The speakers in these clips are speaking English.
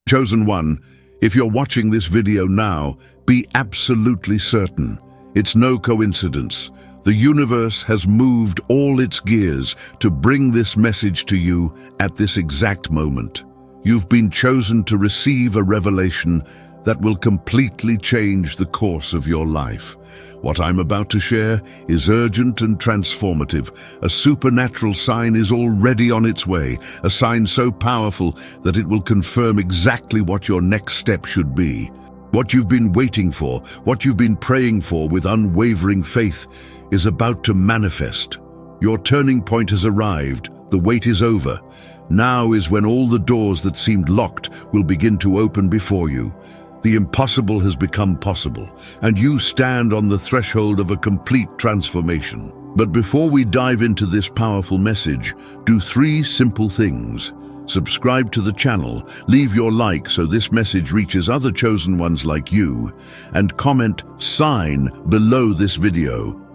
Chosen one, if you're watching this video now, be absolutely certain. It's no coincidence. The universe has moved all its gears to bring this message to you at this exact moment. You've been chosen to receive a revelation that will completely change the course of your life. What I'm about to share is urgent and transformative. A supernatural sign is already on its way, a sign so powerful that it will confirm exactly what your next step should be. What you've been waiting for, what you've been praying for with unwavering faith, is about to manifest. Your turning point has arrived. The wait is over. Now is when all the doors that seemed locked will begin to open before you. The impossible has become possible, and you stand on the threshold of a complete transformation. But before we dive into this powerful message, do 3 simple things. Subscribe to the channel, leave your like so this message reaches other chosen ones like you, and comment "sign" below this video.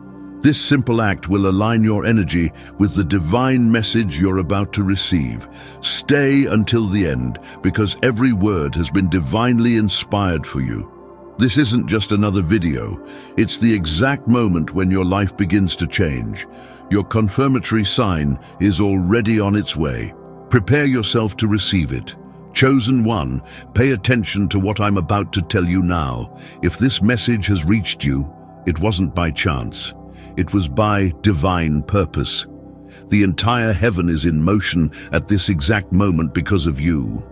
This simple act will align your energy with the divine message you're about to receive. Stay until the end, because every word has been divinely inspired for you. This isn't just another video. It's the exact moment when your life begins to change. Your confirmatory sign is already on its way. Prepare yourself to receive it. Chosen one, pay attention to what I'm about to tell you now. If this message has reached you, it wasn't by chance. It was by divine purpose. The entire heaven is in motion at this exact moment because of you.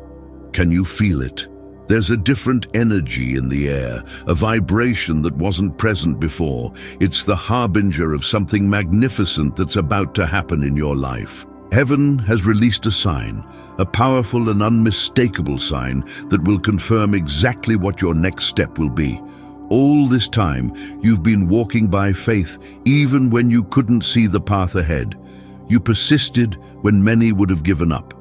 Can you feel it? There's a different energy in the air, a vibration that wasn't present before. It's the harbinger of something magnificent that's about to happen in your life. Heaven has released a sign, a powerful and unmistakable sign that will confirm exactly what your next step will be. All this time, you've been walking by faith even when you couldn't see the path ahead. You persisted when many would have given up.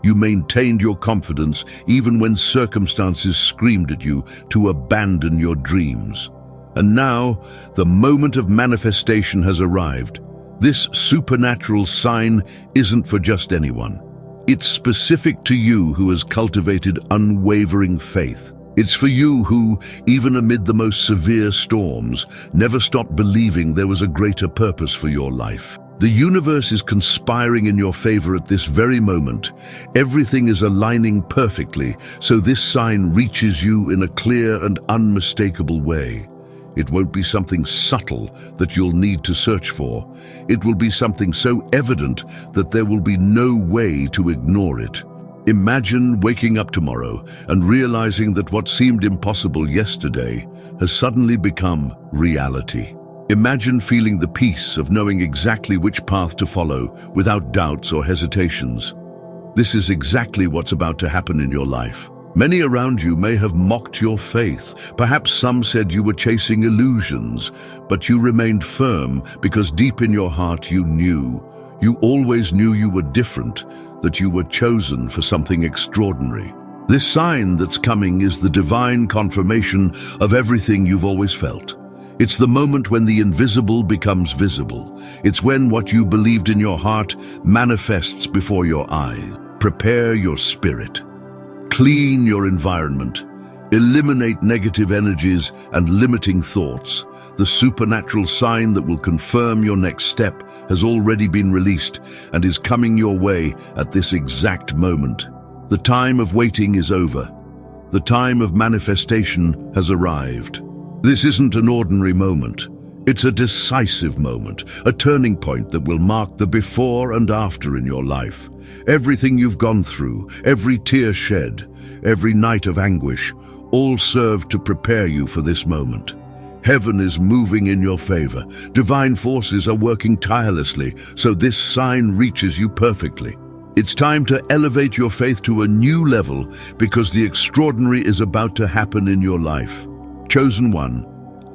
You maintained your confidence even when circumstances screamed at you to abandon your dreams. And now, the moment of manifestation has arrived. This supernatural sign isn't for just anyone. It's specific to you who has cultivated unwavering faith. It's for you who, even amid the most severe storms, never stopped believing there was a greater purpose for your life. The universe is conspiring in your favor at this very moment. Everything is aligning perfectly, so this sign reaches you in a clear and unmistakable way. It won't be something subtle that you'll need to search for. It will be something so evident that there will be no way to ignore it. Imagine waking up tomorrow and realizing that what seemed impossible yesterday has suddenly become reality. Imagine feeling the peace of knowing exactly which path to follow without doubts or hesitations. This is exactly what's about to happen in your life. Many around you may have mocked your faith. Perhaps some said you were chasing illusions, but you remained firm because deep in your heart you knew. You always knew you were different, that you were chosen for something extraordinary. This sign that's coming is the divine confirmation of everything you've always felt. It's the moment when the invisible becomes visible. It's when what you believed in your heart manifests before your eyes. Prepare your spirit. Clean your environment. Eliminate negative energies and limiting thoughts. The supernatural sign that will confirm your next step has already been released and is coming your way at this exact moment. The time of waiting is over. The time of manifestation has arrived. This isn't an ordinary moment. It's a decisive moment, a turning point that will mark the before and after in your life. Everything you've gone through, every tear shed, every night of anguish, all serve to prepare you for this moment. Heaven is moving in your favor. Divine forces are working tirelessly, so this sign reaches you perfectly. It's time to elevate your faith to a new level because the extraordinary is about to happen in your life. Chosen one,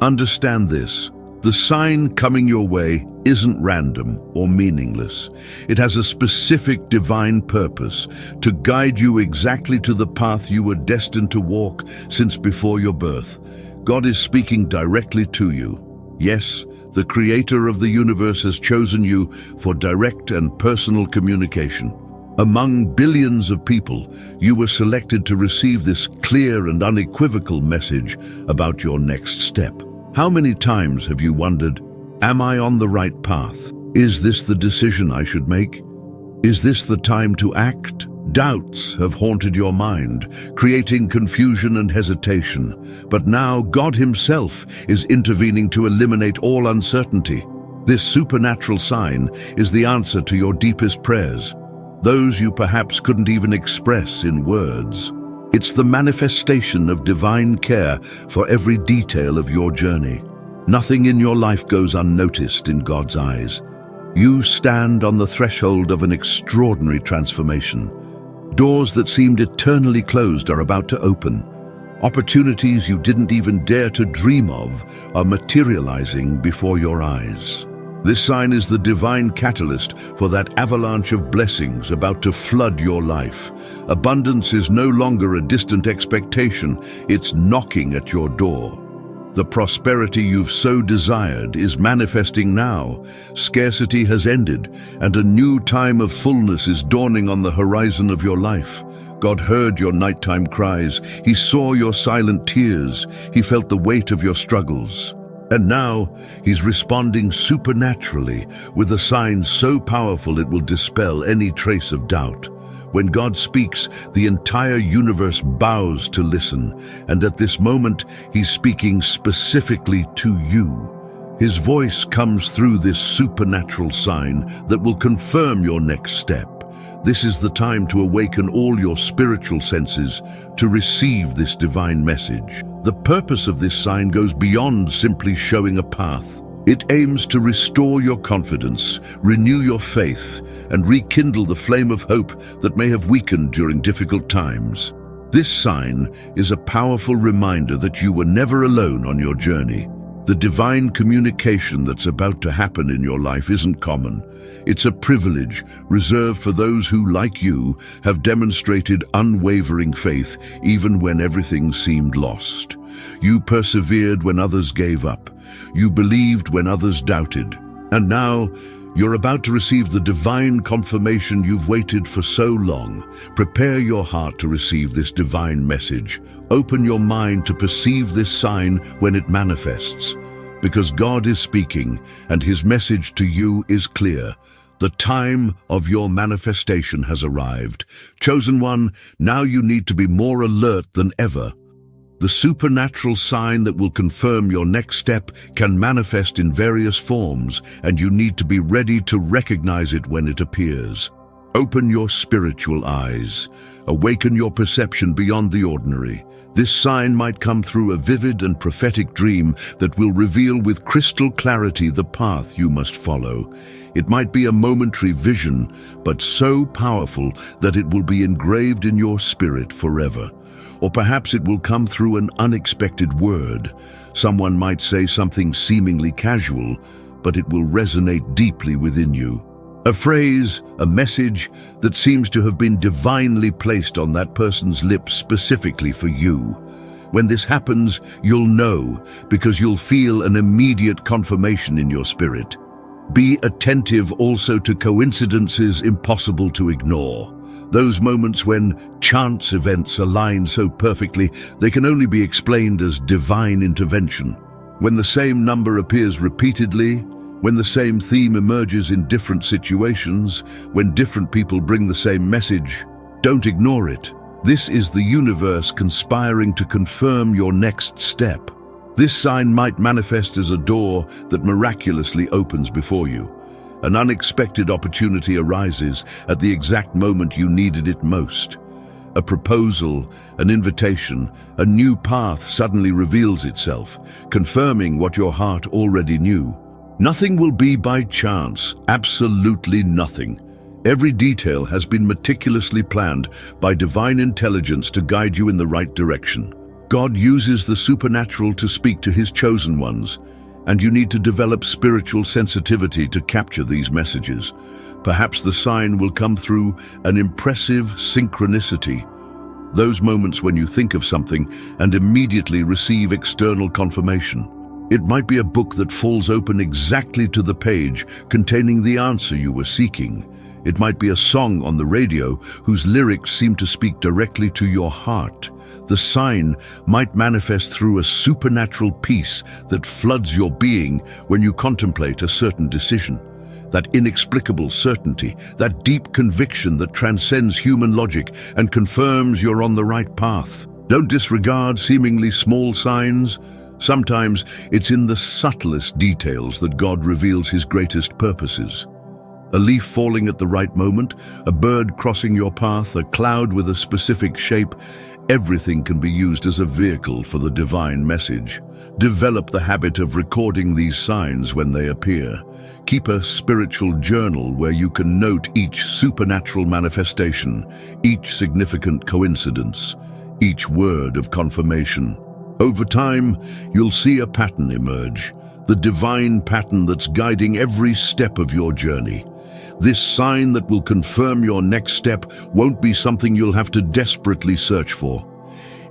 understand this. The sign coming your way isn't random or meaningless. It has a specific divine purpose to guide you exactly to the path you were destined to walk since before your birth. God is speaking directly to you. Yes, the Creator of the universe has chosen you for direct and personal communication. Among billions of people, you were selected to receive this clear and unequivocal message about your next step. How many times have you wondered, am I on the right path? Is this the decision I should make? Is this the time to act? Doubts have haunted your mind, creating confusion and hesitation. But now God Himself is intervening to eliminate all uncertainty. This supernatural sign is the answer to your deepest prayers, those you perhaps couldn't even express in words. It's the manifestation of divine care for every detail of your journey. Nothing in your life goes unnoticed in God's eyes. You stand on the threshold of an extraordinary transformation. Doors that seemed eternally closed are about to open. Opportunities you didn't even dare to dream of are materializing before your eyes. This sign is the divine catalyst for that avalanche of blessings about to flood your life. Abundance is no longer a distant expectation, it's knocking at your door. The prosperity you've so desired is manifesting now. Scarcity has ended, and a new time of fullness is dawning on the horizon of your life. God heard your nighttime cries. He saw your silent tears. He felt the weight of your struggles. And now, He's responding supernaturally with a sign so powerful it will dispel any trace of doubt. When God speaks, the entire universe bows to listen, and at this moment, He's speaking specifically to you. His voice comes through this supernatural sign that will confirm your next step. This is the time to awaken all your spiritual senses to receive this divine message. The purpose of this sign goes beyond simply showing a path. It aims to restore your confidence, renew your faith, and rekindle the flame of hope that may have weakened during difficult times. This sign is a powerful reminder that you were never alone on your journey. The divine communication that's about to happen in your life isn't common. It's a privilege reserved for those who, like you, have demonstrated unwavering faith even when everything seemed lost. You persevered when others gave up. You believed when others doubted. And now, you're about to receive the divine confirmation you've waited for so long. Prepare your heart to receive this divine message. Open your mind to perceive this sign when it manifests. Because God is speaking, and His message to you is clear. The time of your manifestation has arrived. Chosen one, now you need to be more alert than ever. The supernatural sign that will confirm your next step can manifest in various forms, and you need to be ready to recognize it when it appears. Open your spiritual eyes. Awaken your perception beyond the ordinary. This sign might come through a vivid and prophetic dream that will reveal with crystal clarity the path you must follow. It might be a momentary vision, but so powerful that it will be engraved in your spirit forever. Or perhaps it will come through an unexpected word. Someone might say something seemingly casual, but it will resonate deeply within you. A phrase, a message that seems to have been divinely placed on that person's lips specifically for you. When this happens, you'll know, because you'll feel an immediate confirmation in your spirit. Be attentive also to coincidences impossible to ignore. Those moments when chance events align so perfectly, they can only be explained as divine intervention. When the same number appears repeatedly, when the same theme emerges in different situations, when different people bring the same message, don't ignore it. This is the universe conspiring to confirm your next step. This sign might manifest as a door that miraculously opens before you. An unexpected opportunity arises at the exact moment you needed it most. A proposal, an invitation, a new path suddenly reveals itself, confirming what your heart already knew. Nothing will be by chance, absolutely nothing. Every detail has been meticulously planned by divine intelligence to guide you in the right direction. God uses the supernatural to speak to His chosen ones, and you need to develop spiritual sensitivity to capture these messages. Perhaps the sign will come through an impressive synchronicity. Those moments when you think of something and immediately receive external confirmation. It might be a book that falls open exactly to the page containing the answer you were seeking. It might be a song on the radio whose lyrics seem to speak directly to your heart. The sign might manifest through a supernatural peace that floods your being when you contemplate a certain decision. That inexplicable certainty, that deep conviction that transcends human logic and confirms you're on the right path. Don't disregard seemingly small signs. Sometimes it's in the subtlest details that God reveals his greatest purposes. A leaf falling at the right moment, a bird crossing your path, a cloud with a specific shape, everything can be used as a vehicle for the divine message. Develop the habit of recording these signs when they appear. Keep a spiritual journal where you can note each supernatural manifestation, each significant coincidence, each word of confirmation. Over time, you'll see a pattern emerge, the divine pattern that's guiding every step of your journey. This sign that will confirm your next step won't be something you'll have to desperately search for.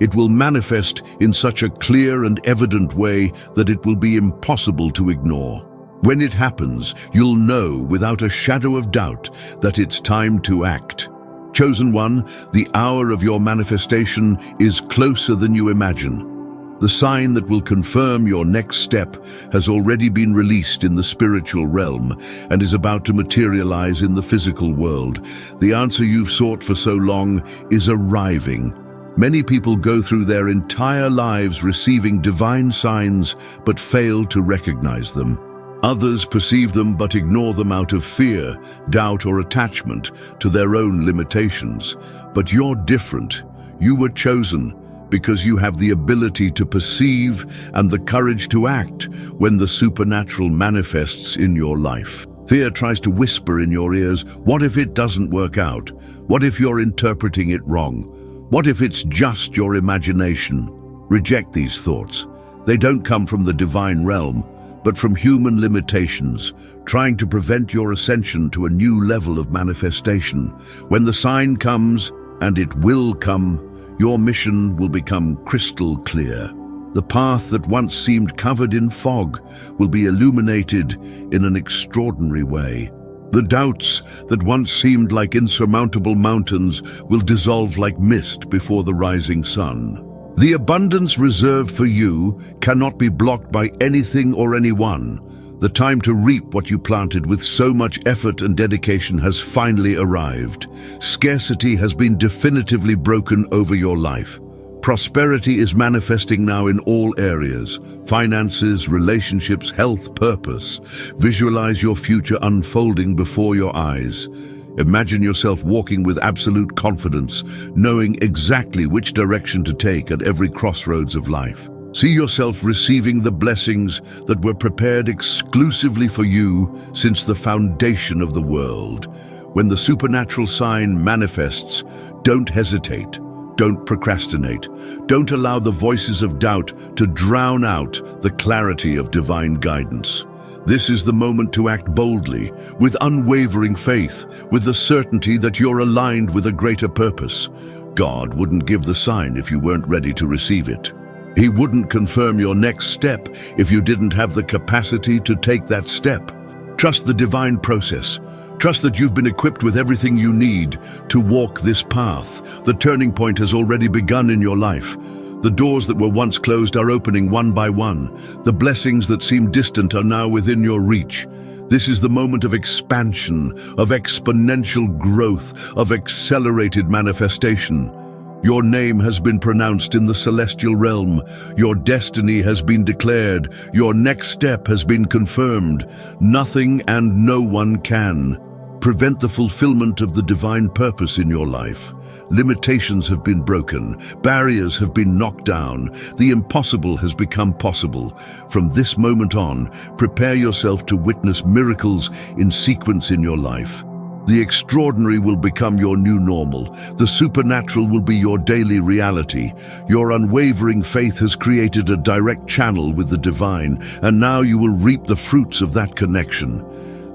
It will manifest in such a clear and evident way that it will be impossible to ignore. When it happens, you'll know without a shadow of doubt that it's time to act. Chosen one, the hour of your manifestation is closer than you imagine. The sign that will confirm your next step has already been released in the spiritual realm and is about to materialize in the physical world. The answer you've sought for so long is arriving. Many people go through their entire lives receiving divine signs but fail to recognize them. Others perceive them but ignore them out of fear, doubt, or attachment to their own limitations. But you're different. You were chosen because you have the ability to perceive and the courage to act when the supernatural manifests in your life. Fear tries to whisper in your ears, what if it doesn't work out? What if you're interpreting it wrong? What if it's just your imagination? Reject these thoughts. They don't come from the divine realm, but from human limitations, trying to prevent your ascension to a new level of manifestation. When the sign comes, and it will come, your mission will become crystal clear. The path that once seemed covered in fog will be illuminated in an extraordinary way. The doubts that once seemed like insurmountable mountains will dissolve like mist before the rising sun. The abundance reserved for you cannot be blocked by anything or anyone. The time to reap what you planted with so much effort and dedication has finally arrived. Scarcity has been definitively broken over your life. Prosperity is manifesting now in all areas: finances, relationships, health, purpose. Visualize your future unfolding before your eyes. Imagine yourself walking with absolute confidence, knowing exactly which direction to take at every crossroads of life. See yourself receiving the blessings that were prepared exclusively for you since the foundation of the world. When the supernatural sign manifests, don't hesitate. Don't procrastinate. Don't allow the voices of doubt to drown out the clarity of divine guidance. This is the moment to act boldly, with unwavering faith, with the certainty that you're aligned with a greater purpose. God wouldn't give the sign if you weren't ready to receive it. He wouldn't confirm your next step if you didn't have the capacity to take that step. Trust the divine process. Trust that you've been equipped with everything you need to walk this path. The turning point has already begun in your life. The doors that were once closed are opening one by one. The blessings that seemed distant are now within your reach. This is the moment of expansion, of exponential growth, of accelerated manifestation. Your name has been pronounced in the celestial realm. Your destiny has been declared. Your next step has been confirmed. Nothing and no one can prevent the fulfillment of the divine purpose in your life. Limitations have been broken. Barriers have been knocked down. The impossible has become possible. From this moment on, prepare yourself to witness miracles in sequence in your life. The extraordinary will become your new normal. The supernatural will be your daily reality. Your unwavering faith has created a direct channel with the divine, and now you will reap the fruits of that connection.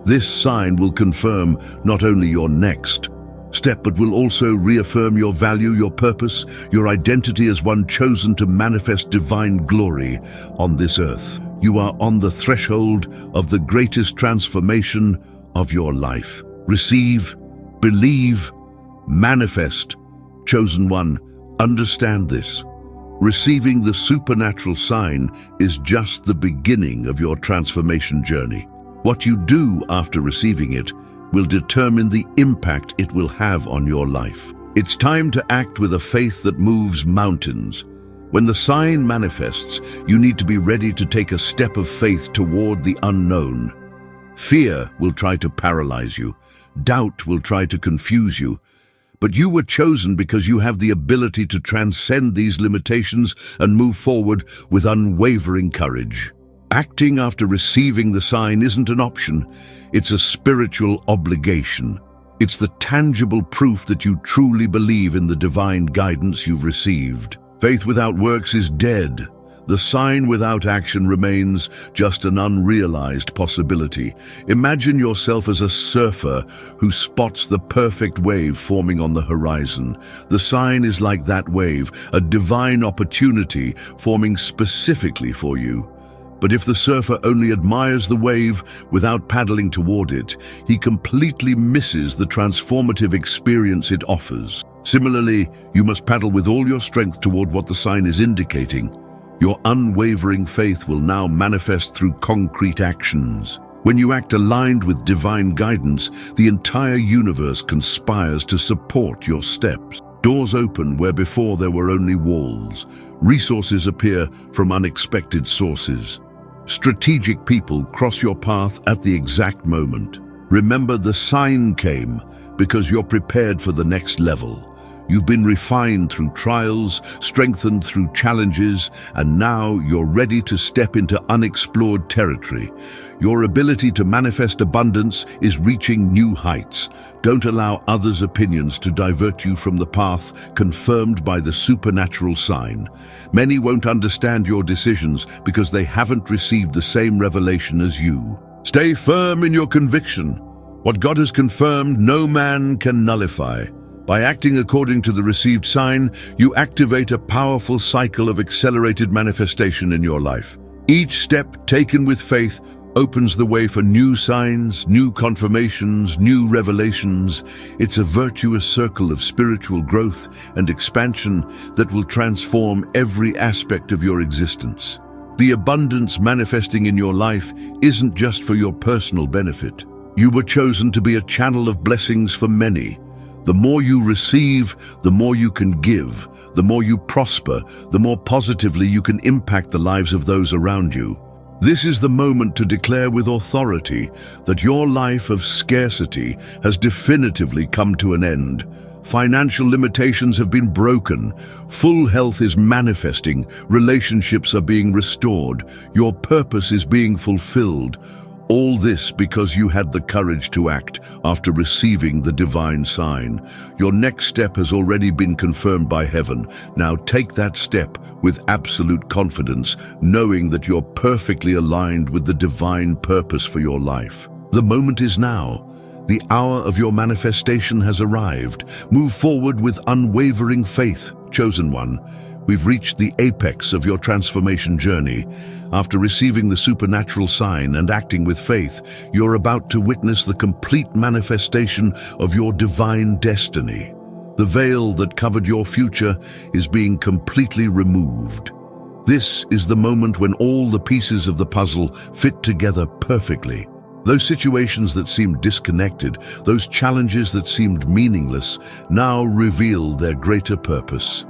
This sign will confirm not only your next step, but will also reaffirm your value, your purpose, your identity as one chosen to manifest divine glory on this earth. You are on the threshold of the greatest transformation of your life. Receive, Believe, manifest. Chosen one, understand this. Receiving the supernatural sign is just the beginning of your transformation journey. What you do after receiving it will determine the impact it will have on your life. It's time to act with a faith that moves mountains. When the sign manifests, you need to be ready to take a step of faith toward the unknown. Fear will try to paralyze you. Doubt will try to confuse you. But you were chosen because you have the ability to transcend these limitations and move forward with unwavering courage. Acting after receiving the sign isn't an option, it's a spiritual obligation. It's the tangible proof that you truly believe in the divine guidance you've received. Faith without works is dead. The sign without action remains just an unrealized possibility. Imagine yourself as a surfer who spots the perfect wave forming on the horizon. The sign is like that wave, a divine opportunity forming specifically for you. But if the surfer only admires the wave without paddling toward it, he completely misses the transformative experience it offers. Similarly, you must paddle with all your strength toward what the sign is indicating. Your unwavering faith will now manifest through concrete actions. When you act aligned with divine guidance, the entire universe conspires to support your steps. Doors open where before there were only walls. Resources appear from unexpected sources. Strategic people cross your path at the exact moment. Remember, the sign came because you're prepared for the next level. You've been refined through trials, strengthened through challenges, and now you're ready to step into unexplored territory. Your ability to manifest abundance is reaching new heights. Don't allow others' opinions to divert you from the path confirmed by the supernatural sign. Many won't understand your decisions because they haven't received the same revelation as you. Stay firm in your conviction. What God has confirmed, no man can nullify. By acting according to the received sign, you activate a powerful cycle of accelerated manifestation in your life. Each step taken with faith opens the way for new signs, new confirmations, new revelations. It's a virtuous circle of spiritual growth and expansion that will transform every aspect of your existence. The abundance manifesting in your life isn't just for your personal benefit. You were chosen to be a channel of blessings for many. The more you receive, the more you can give. The more you prosper, the more positively you can impact the lives of those around you. This is the moment to declare with authority that your life of scarcity has definitively come to an end. Financial limitations have been broken. Full health is manifesting. Relationships are being restored. Your purpose is being fulfilled. All this because you had the courage to act after receiving the divine sign. Your next step has already been confirmed by heaven. Now take that step with absolute confidence, knowing that you're perfectly aligned with the divine purpose for your life. The moment is now. The hour of your manifestation has arrived. Move forward with unwavering faith, chosen one. We've reached the apex of your transformation journey. After receiving the supernatural sign and acting with faith, you're about to witness the complete manifestation of your divine destiny. The veil that covered your future is being completely removed. This is the moment when all the pieces of the puzzle fit together perfectly. Those situations that seemed disconnected, those challenges that seemed meaningless, now reveal their greater purpose.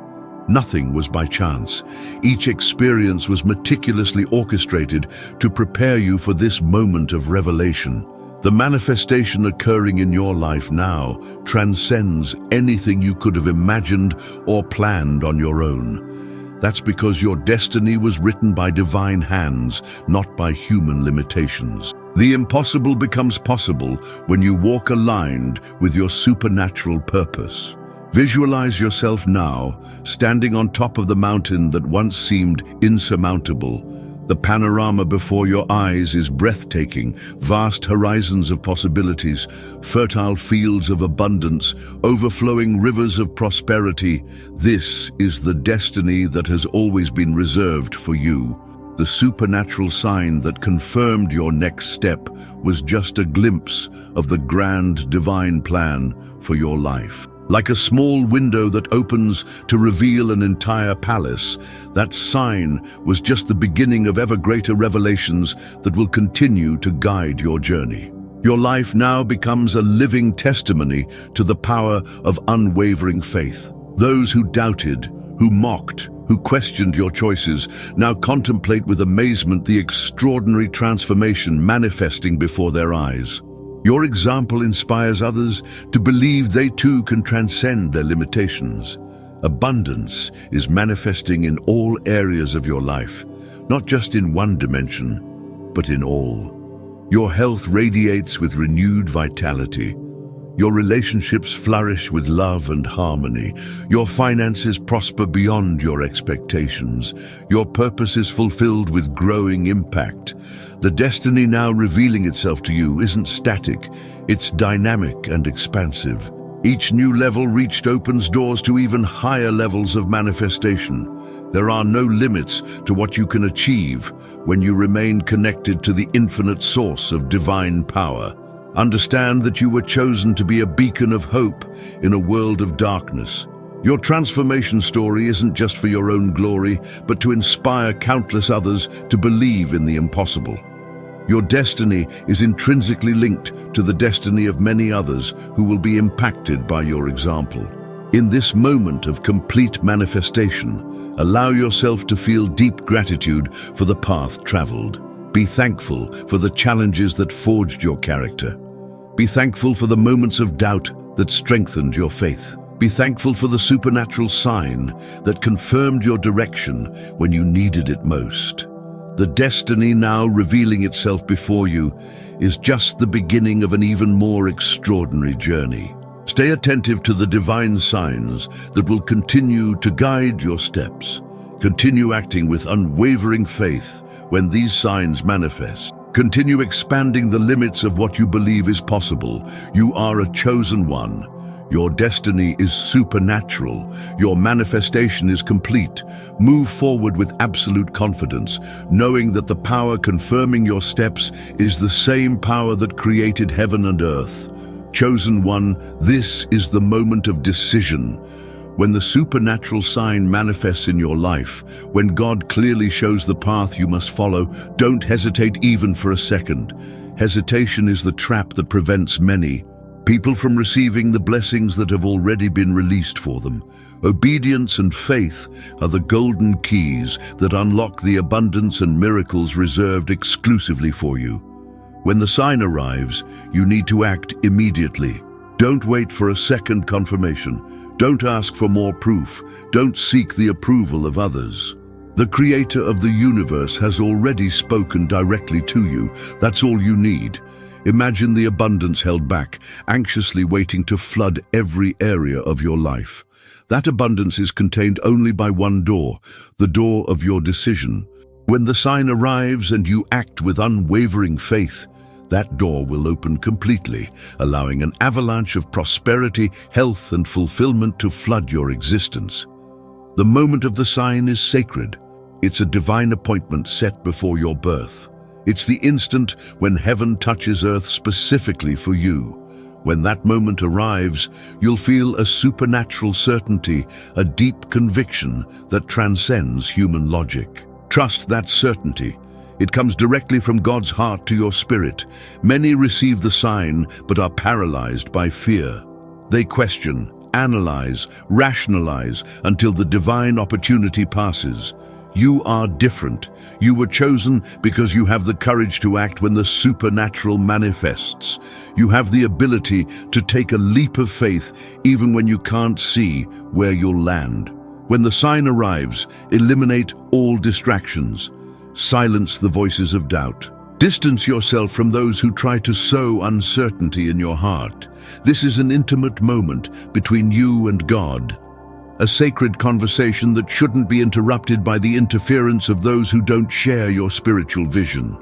Nothing was by chance. Each experience was meticulously orchestrated to prepare you for this moment of revelation. The manifestation occurring in your life now transcends anything you could have imagined or planned on your own. That's because your destiny was written by divine hands, not by human limitations. The impossible becomes possible when you walk aligned with your supernatural purpose. Visualize yourself now, standing on top of the mountain that once seemed insurmountable. The panorama before your eyes is breathtaking, vast horizons of possibilities, fertile fields of abundance, overflowing rivers of prosperity. This is the destiny that has always been reserved for you. The supernatural sign that confirmed your next step was just a glimpse of the grand divine plan for your life. Like a small window that opens to reveal an entire palace, that sign was just the beginning of ever greater revelations that will continue to guide your journey. Your life now becomes a living testimony to the power of unwavering faith. Those who doubted, who mocked, who questioned your choices, now contemplate with amazement the extraordinary transformation manifesting before their eyes. Your example inspires others to believe they too can transcend their limitations. Abundance is manifesting in all areas of your life, not just in one dimension, but in all. Your health radiates with renewed vitality. Your relationships flourish with love and harmony. Your finances prosper beyond your expectations. Your purpose is fulfilled with growing impact. The destiny now revealing itself to you isn't static, it's dynamic and expansive. Each new level reached opens doors to even higher levels of manifestation. There are no limits to what you can achieve when you remain connected to the infinite source of divine power. Understand that you were chosen to be a beacon of hope in a world of darkness. Your transformation story isn't just for your own glory, but to inspire countless others to believe in the impossible. Your destiny is intrinsically linked to the destiny of many others who will be impacted by your example. In this moment of complete manifestation, allow yourself to feel deep gratitude for the path traveled. Be thankful for the challenges that forged your character. Be thankful for the moments of doubt that strengthened your faith. Be thankful for the supernatural sign that confirmed your direction when you needed it most. The destiny now revealing itself before you is just the beginning of an even more extraordinary journey. Stay attentive to the divine signs that will continue to guide your steps. Continue acting with unwavering faith when these signs manifest. Continue expanding the limits of what you believe is possible. You are a chosen one. Your destiny is supernatural. Your manifestation is complete. Move forward with absolute confidence, knowing that the power confirming your steps is the same power that created heaven and earth. Chosen one, this is the moment of decision. When the supernatural sign manifests in your life, when God clearly shows the path you must follow, don't hesitate even for a second. Hesitation is the trap that prevents many people from receiving the blessings that have already been released for them. Obedience and faith are the golden keys that unlock the abundance and miracles reserved exclusively for you. When the sign arrives, you need to act immediately. Don't wait for a second confirmation. Don't ask for more proof. Don't seek the approval of others. The Creator of the universe has already spoken directly to you. That's all you need. Imagine the abundance held back, anxiously waiting to flood every area of your life. That abundance is contained only by one door, the door of your decision. When the sign arrives and you act with unwavering faith, that door will open completely, allowing an avalanche of prosperity, health, and fulfillment to flood your existence. The moment of the sign is sacred. It's a divine appointment set before your birth. It's the instant when heaven touches earth specifically for you. When that moment arrives, you'll feel a supernatural certainty, a deep conviction that transcends human logic. Trust that certainty. It comes directly from God's heart to your spirit. Many receive the sign but are paralyzed by fear. They question, analyze, rationalize until the divine opportunity passes. You are different. You were chosen because you have the courage to act when the supernatural manifests. You have the ability to take a leap of faith even when you can't see where you'll land. When the sign arrives, eliminate all distractions. Silence the voices of doubt. Distance yourself from those who try to sow uncertainty in your heart. This is an intimate moment between you and God. A sacred conversation that shouldn't be interrupted by the interference of those who don't share your spiritual vision.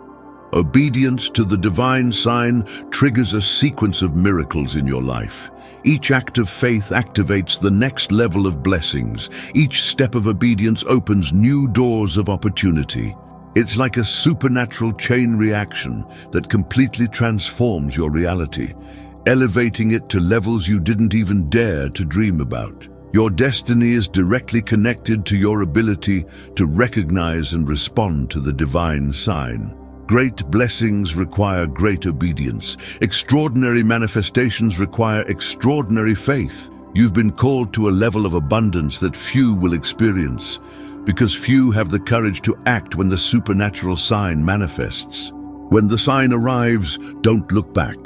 Obedience to the divine sign triggers a sequence of miracles in your life. Each act of faith activates the next level of blessings. Each step of obedience opens new doors of opportunity. It's like a supernatural chain reaction that completely transforms your reality, elevating it to levels you didn't even dare to dream about. Your destiny is directly connected to your ability to recognize and respond to the divine sign. Great blessings require great obedience. Extraordinary manifestations require extraordinary faith. You've been called to a level of abundance that few will experience, because few have the courage to act when the supernatural sign manifests. When the sign arrives, don't look back.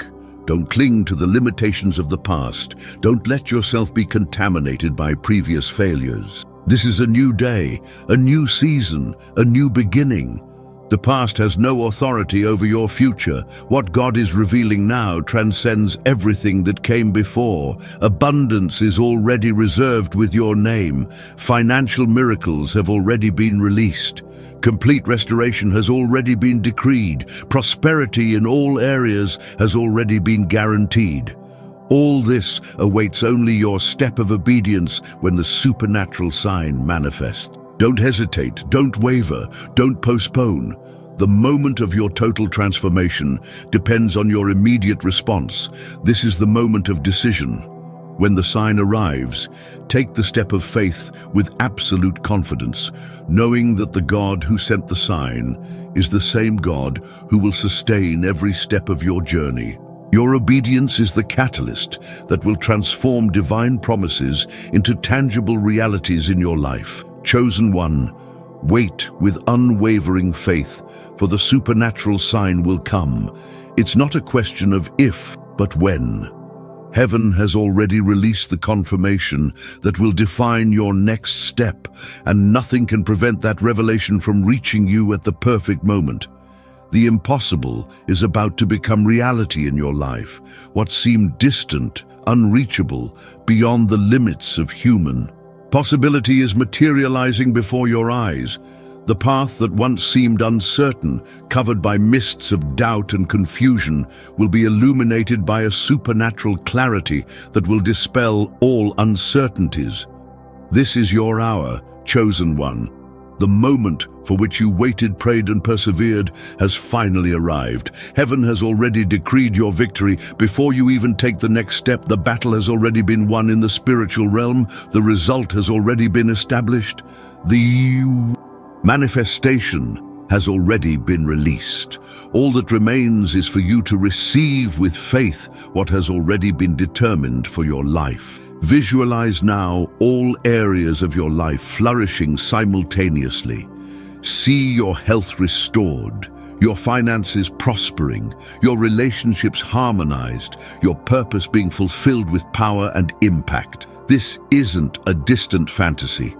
Don't cling to the limitations of the past. Don't let yourself be contaminated by previous failures. This is a new day, a new season, a new beginning. The past has no authority over your future. What God is revealing now transcends everything that came before. Abundance is already reserved with your name. Financial miracles have already been released. Complete restoration has already been decreed. Prosperity in all areas has already been guaranteed. All this awaits only your step of obedience when the supernatural sign manifests. Don't hesitate, don't waver, don't postpone. The moment of your total transformation depends on your immediate response. This is the moment of decision. When the sign arrives, take the step of faith with absolute confidence, knowing that the God who sent the sign is the same God who will sustain every step of your journey. Your obedience is the catalyst that will transform divine promises into tangible realities in your life. Chosen one, wait with unwavering faith, for the supernatural sign will come. It's not a question of if, but when. Heaven has already released the confirmation that will define your next step, and nothing can prevent that revelation from reaching you at the perfect moment. The impossible is about to become reality in your life. What seemed distant, unreachable, beyond the limits of human possibility is materializing before your eyes. The path that once seemed uncertain, covered by mists of doubt and confusion, will be illuminated by a supernatural clarity that will dispel all uncertainties. This is your hour, chosen one. The moment for which you waited, prayed, and persevered has finally arrived. Heaven has already decreed your victory. Before you even take the next step, the battle has already been won in the spiritual realm. The result has already been established. The manifestation has already been released. All that remains is for you to receive with faith what has already been determined for your life. Visualize now all areas of your life flourishing simultaneously. See your health restored, your finances prospering, your relationships harmonized, your purpose being fulfilled with power and impact. This isn't a distant fantasy.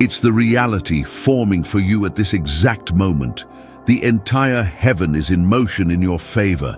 It's the reality forming for you at this exact moment. The entire heaven is in motion in your favor.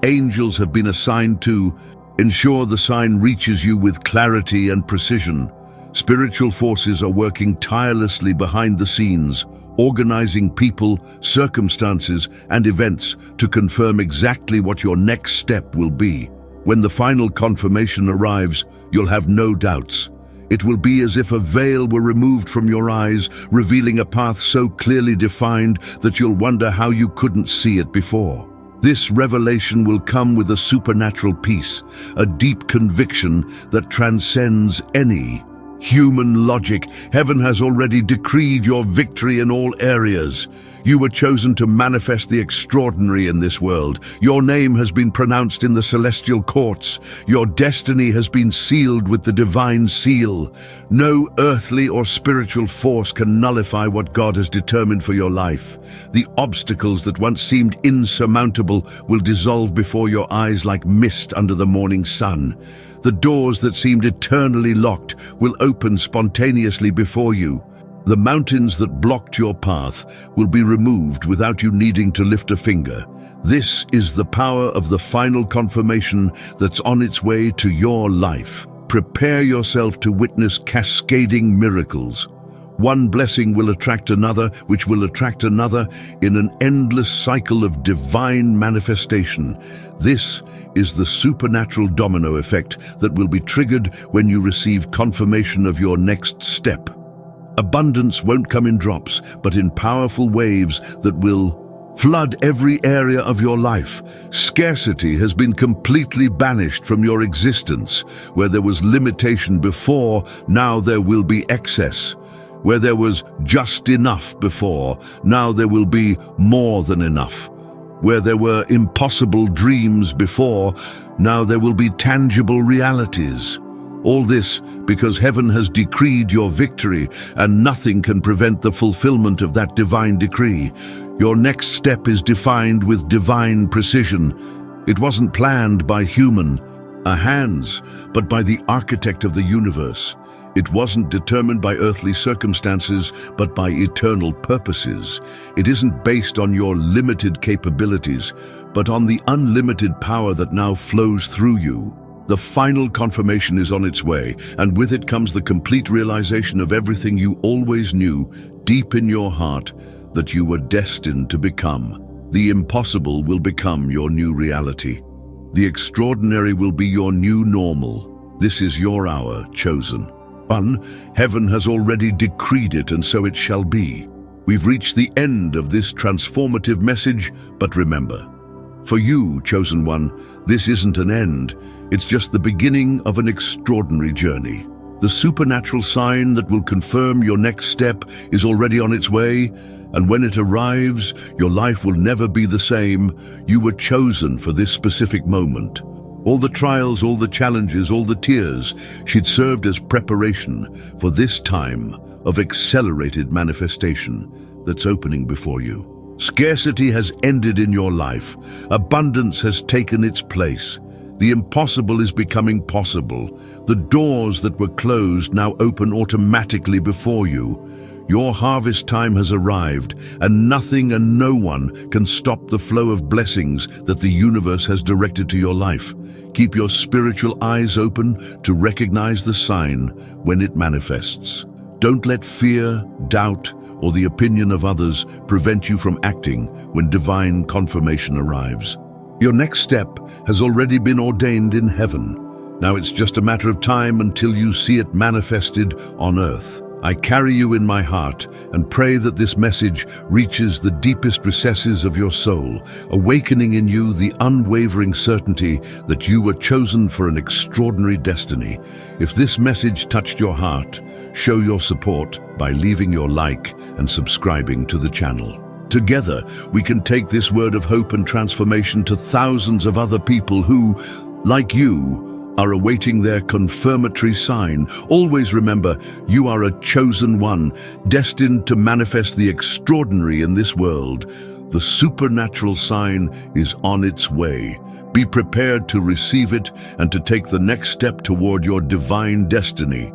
Angels have been assigned to ensure the sign reaches you with clarity and precision. Spiritual forces are working tirelessly behind the scenes, organizing people, circumstances, and events to confirm exactly what your next step will be. When the final confirmation arrives, you'll have no doubts. It will be as if a veil were removed from your eyes, revealing a path so clearly defined that you'll wonder how you couldn't see it before. This revelation will come with a supernatural peace, a deep conviction that transcends any human logic. Heaven has already decreed your victory in all areas. You were chosen to manifest the extraordinary in this world. Your name has been pronounced in the celestial courts. Your destiny has been sealed with the divine seal. No earthly or spiritual force can nullify what God has determined for your life. The obstacles that once seemed insurmountable will dissolve before your eyes like mist under the morning sun. The doors that seemed eternally locked will open spontaneously before you. The mountains that blocked your path will be removed without you needing to lift a finger. This is the power of the final confirmation that's on its way to your life. Prepare yourself to witness cascading miracles. One blessing will attract another, which will attract another, in an endless cycle of divine manifestation. This is the supernatural domino effect that will be triggered when you receive confirmation of your next step. Abundance won't come in drops, but in powerful waves that will flood every area of your life. Scarcity has been completely banished from your existence. Where there was limitation before, now there will be excess. Where there was just enough before, now there will be more than enough. Where there were impossible dreams before, now there will be tangible realities. All this because heaven has decreed your victory, and nothing can prevent the fulfillment of that divine decree. Your next step is defined with divine precision. It wasn't planned by human hands, but by the architect of the universe. It wasn't determined by earthly circumstances, but by eternal purposes. It isn't based on your limited capabilities, but on the unlimited power that now flows through you. The final confirmation is on its way, and with it comes the complete realization of everything you always knew deep in your heart that you were destined to become. The impossible will become your new reality. The extraordinary will be your new normal. This is your hour, chosen one. Heaven has already decreed it, and so it shall be. We've reached the end of this transformative message, but remember, for you, chosen one, this isn't an end. It's just the beginning of an extraordinary journey. The supernatural sign that will confirm your next step is already on its way, and when it arrives, your life will never be the same. You were chosen for this specific moment. All the trials, all the challenges, all the tears, she'd served as preparation for this time of accelerated manifestation that's opening before you. Scarcity has ended in your life. Abundance has taken its place. The impossible is becoming possible. The doors that were closed now open automatically before you. Your harvest time has arrived, and nothing and no one can stop the flow of blessings that the universe has directed to your life. Keep your spiritual eyes open to recognize the sign when it manifests. Don't let fear, doubt, or the opinion of others prevent you from acting when divine confirmation arrives. Your next step has already been ordained in heaven. Now it's just a matter of time until you see it manifested on earth. I carry you in my heart and pray that this message reaches the deepest recesses of your soul, awakening in you the unwavering certainty that you were chosen for an extraordinary destiny. If this message touched your heart, show your support by leaving your like and subscribing to the channel. Together, we can take this word of hope and transformation to thousands of other people who, like you, are awaiting their confirmatory sign. Always remember, you are a chosen one, destined to manifest the extraordinary in this world. The supernatural sign is on its way. Be prepared to receive it and to take the next step toward your divine destiny.